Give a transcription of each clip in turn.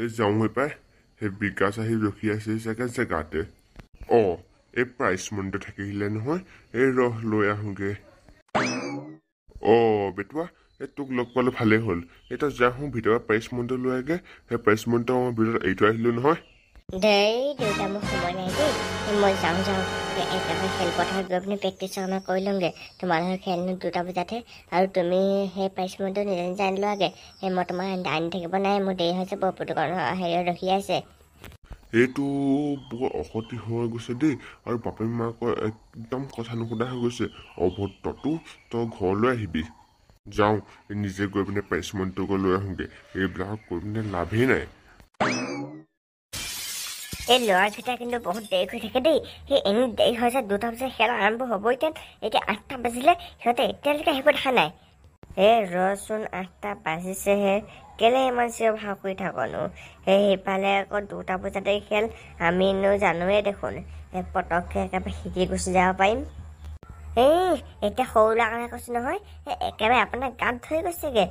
এই যাওঁ পাই সেই বিকাশ আহি ৰখি আছে চাগে জেগাতে এই প্ৰাইজ মনিটো থাকিলে নহয় এই ৰহ লৈ আহোঁগে বেটুৱা এই তোক লগ পালে ভালেই হ'ল এতিয়া যাওঁ ভিতৰত প্ৰাইজ মনিটো লৈ আগে সেই প্ৰাইজ মনিটো মই ভিতৰত এৰি থৈ আহিলোঁ নহয় দেই দেউতা মোক সময় নাই দেই মই যাওঁ একেবাৰে খেলপথাৰত গৈ পিনে প্ৰেক্টিচ অকণমান কৰি লওঁগৈ তোমালোকৰ খেল 2টা বজাতহে আৰু তুমি সেই প্ৰাইজ মনিটো নিজে নিজে আনি লোৱাগৈ মই তোমাৰ আনি থাকিব নাই মোৰ দেৰি হৈছে পুতুকৰ হেৰি ৰখি আছে এইটো বৰ অসতি হৈ গৈছে দেই আৰু বাপেক মাকৰ একদম কথা নুশুনা হৈ গৈছে অভদ্ৰটো তই ঘৰলৈ আহিবি যাওঁ নিজে গৈ পিনে প্ৰাইজ মনিটোকে লৈ আহোঁগৈ এইবিলাক কৰি পিনে লাভেই নাই এই ল'ৰাকেইটা কিন্তু বহুত দেৰি হৈ থাকে দেই সেই এনে দেৰি হৈছে 2টা বজাত খেল আৰম্ভ হ'ব এতিয়া 8টা বাজিলে সিহঁতে এতিয়ালৈকে আহিব দেখা নাই ৰচোন 8টা বাজিছেহে কেলে ইমান চিঞৰ ভাও কৰি থাকনো সেইফালে আকৌ 2টা বজাতে খেল আমিনো জানোৱেই দেখোন পটককৈ একেবাৰে শিকি গুচি যাব পাৰিম এতিয়া সৰু ল'ৰা কাৰণে কৈছোঁ নহয় একেবাৰে আপোনাৰ গাত ধৰি গৈছেগৈ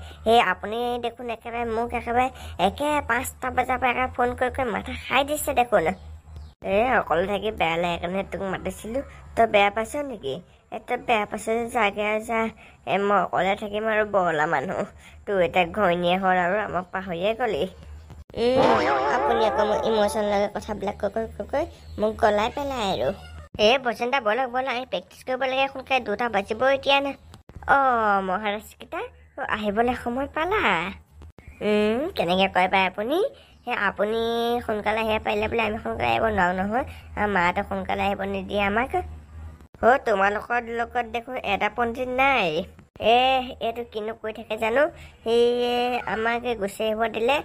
আপুনি দেখোন একেবাৰে মোক একেবাৰে 5টা বজাৰ পৰা একেবাৰে ফোন কৰি মাথা খাই দিছে দেখোন অকলে থাকি বেয়া লাগে কাৰণে তোক মাতিছিলোঁ তই বেয়া পাইছ নেকি তই বেয়া পাইছ যাগে যা মই অকলে থাকিম আৰু বৰলা মানুহ তোৰ এতিয়া ঘৈণীয়ে হ'ল আৰু আমাক পাহৰিয়ে গ'লি আপুনি আকৌ মোৰ ইম'চন লগা কথাবিলাক কৈ মোক গলাই পেলাই আৰু বসন্ত বলক আমি প্ৰেক্টিচ কৰিব লাগে সোনকালে 2টা বাজিব এতিয়া না মহাৰাজকেইটা আহিবলৈ সময় পালা কেনেকৈ কয় পাই আপুনি আপুনি সোনকালে আহিব পাৰিলে বোলে আমি সোনকালে আহিব নোৱাৰোঁ নহয় মাহঁতে সোনকালে আহিব নিদিয়ে আমাক তোমালোকৰ লগত দেখোন এটা পণ্ডিত নাই এইটো কিনো কৈ থাকে জানো সি আমাক গুচি আহিব দিলে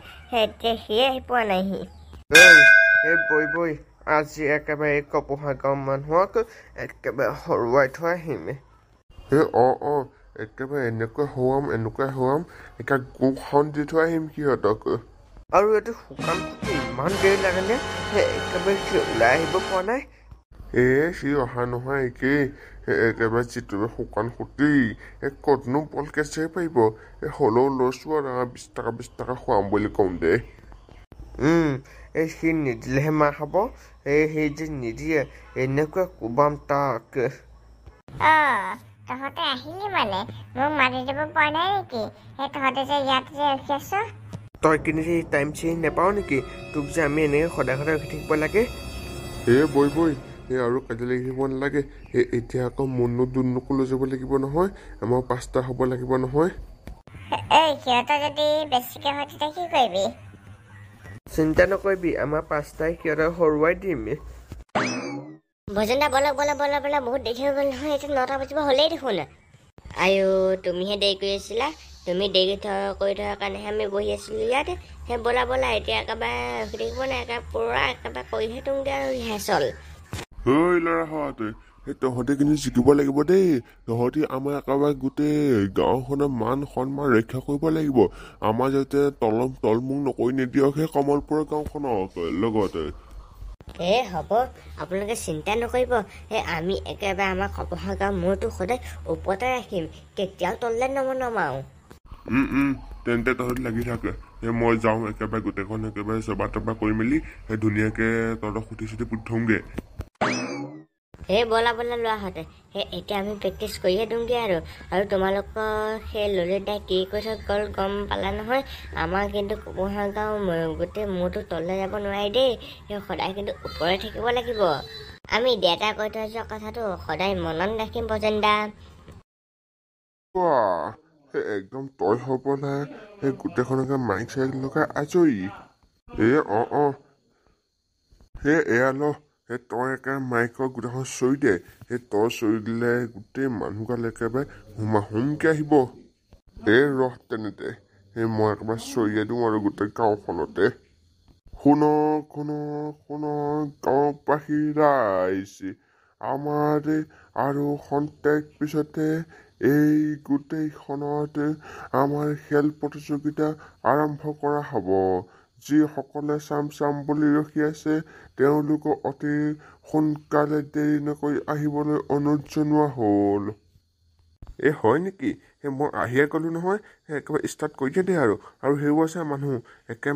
এতিয়া সিয়ে আহি পোৱা নাইহি বৈ আজি একেবাৰে কপোহা গাঁও মানুহক একেবাৰে হৰুৱাই থৈ আহিম একেবাৰে এনেকৈ হৰুৱাম এতিয়া গোখন দি থৈ আহিম সিহঁতক আৰু এইটো শুকান খুটি ইমান দেৰি লাগেনে একেবাৰে সি ওলাই আহিব পৰা নাই সি অহা নহয় একেবাৰে যিটো শুকান খুটি ক'তনো বলকে চাই পাৰিব হ'লেও লৈছোঁ আৰু 20 টকা খুৱাম বুলি কওঁ দে সি নিদিলেহে মাৰ খাব সেই যে নিদিয়ে এনেকুৱা কোবাম তাক তহঁতে আহিলি মানে মোক মাতি দিব পৰা নাই নেকি তহঁতে যে ইয়াতে যে ৰখি আছ তই কিন্তু টাইম চিনি নাপাওঁ নেকি তোক যে আমি এনেকৈ সদায় ৰখি থাকিব লাগে বৈ আৰু কাজিয়া লাগি থাকিব নালাগে এতিয়া আকৌ মনো দুনুকো লৈ যাব লাগিব নহয় আমাৰ 5টা হ'ব লাগিব নহয় সিহঁতৰ যদি বেছিকৈ হয় তেতিয়া কি কৰিবি চিন্তা নকৰিবি আমাৰ 5টাই সিহঁতক হৰুৱাই দিম ভজনদা বলক বহুত দেৰি হৈ গ'ল নহয় এতিয়া 9টা বাজিব হ'লেই দেখোন তুমিহে দেৰি কৰি আছিলা তুমি দেৰি কৰি থকাৰ কাৰণেহে আমি বহি আছিলোঁ ইয়াত বলা এতিয়া একেবাৰে ৰখি থাকিব নাই একেবাৰে কৰিহে তোংগে আৰু ৰিহাৰ্চল ল'ৰাহঁত তহঁতে কিন্তু জিকিব লাগিব দেই তহঁতি আমাৰ একেবাৰে গোটেই গাঁওখনৰ মান সন্মান ৰক্ষা কৰিব লাগিব আমাৰ যাতে তলমুখ নকৰি নিদিয়ক সেই কমলপুৰৰ গাঁওখনক লগতে হ'ব আপোনালোকে চিন্তা নকৰিব আমি একেবাৰে আমাৰ কপোহা গাঁৱৰ মূৰটো সদায় ওপৰতে ৰাখিম কেতিয়াও তললৈ নমাওঁ তেন্তে তহঁতি লাগি থাকে মই যাওঁ একেবাৰে গোটেইখন একেবাৰে চবা তবা কৰি মেলি ধুনীয়াকৈ তহঁতক সুধি পুতি থওঁগৈ বলা লোৱাহঁতে এতিয়া আমি প্ৰেক্টিচ কৰিয়ে দিওঁগৈ আৰু তোমালোকৰ সেই ললিতাই কি কৈ থৈ গ'ল গম পালা নহয় আমাৰ কিন্তু কপোহা গাঁও গোটেই মূৰটো তললৈ যাব নোৱাৰি দেই সদায় কিন্তু ওপৰে থাকিব লাগিব আমি দেউতাই কৈ থৈ যোৱা কথাটো সদায় মনত ৰাখিম ভজনদা একদম তই হ'ব নাই সেই গোটেইখনকে মাইক চাইক লগাই আজৰি এয়া ল তই একেবাৰে মাইকৰ গোটেইখন চৰি দে তই চৰি দিলে গোটেই মানুহগাল একেবাৰে হুমকে আহিব ৰহ তেনেতে মই একেবাৰে চৰিয়ে দিওঁ আৰু গোটেই গাঁওখনতে শুন গাঁওবাসী ৰাইজ আমাৰ আৰু খন্তেক পিছতে এই গোটেইখনত আমাৰ খেল প্ৰতিযোগিতা আৰম্ভ কৰা হ'ব যিসকলে চাম বুলি ৰখি আছে তেওঁলোকক অতি সোনকালে দেৰি নকৰি আহিবলৈ অনুৰোধ জনোৱা হ'ল এই হয় নেকি মই আহিয়ে গ'লোঁ নহয় একেবাৰে ষ্টাৰ্ট কৰি দিয়ে আৰু সেইবোৰ আছে মানুহ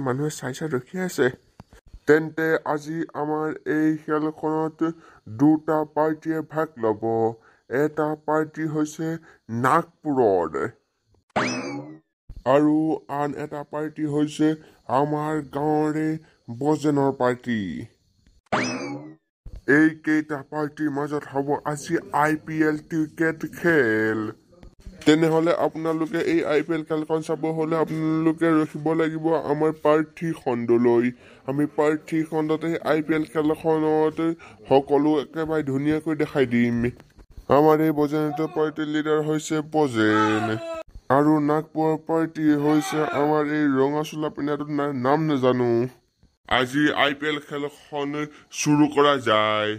মানুহে চাই ৰখি আছে তেন্তে আজি আমাৰ এই খেলখনত দুটা পাৰ্টিয়ে ভাগ ল'ব এটা পাৰ্টি হৈছে নাগপুৰৰ আৰু আন এটা পাৰ্টি হৈছে আমাৰ গাঁৱৰে বজেনৰ পাৰ্টি এইকেইটা পাৰ্টিৰ মাজত হ'ব আজি IPL ক্ৰিকেট খেল তেনেহ'লে আপোনালোকে এই IPL খেলখন চাব হ'লে আপোনালোকে ৰখিব লাগিব আমাৰ প্ৰাৰ্থী খণ্ডলৈ আমি প্ৰাৰ্থী খণ্ডত এই IPL খেলখনত সকলো একেবাৰে ধুনীয়াকৈ দেখাই দিম আমাৰ এই বজেনৰ পাৰ্টিৰ লিডাৰ হৈছে বজেন আৰু নাগপুৰৰ পাৰ্টি হৈছে আমাৰ এই ৰঙা চোলা পিন্ধাটো নাম নাজানো আজি IPL খেলখন চুৰু কৰা যায়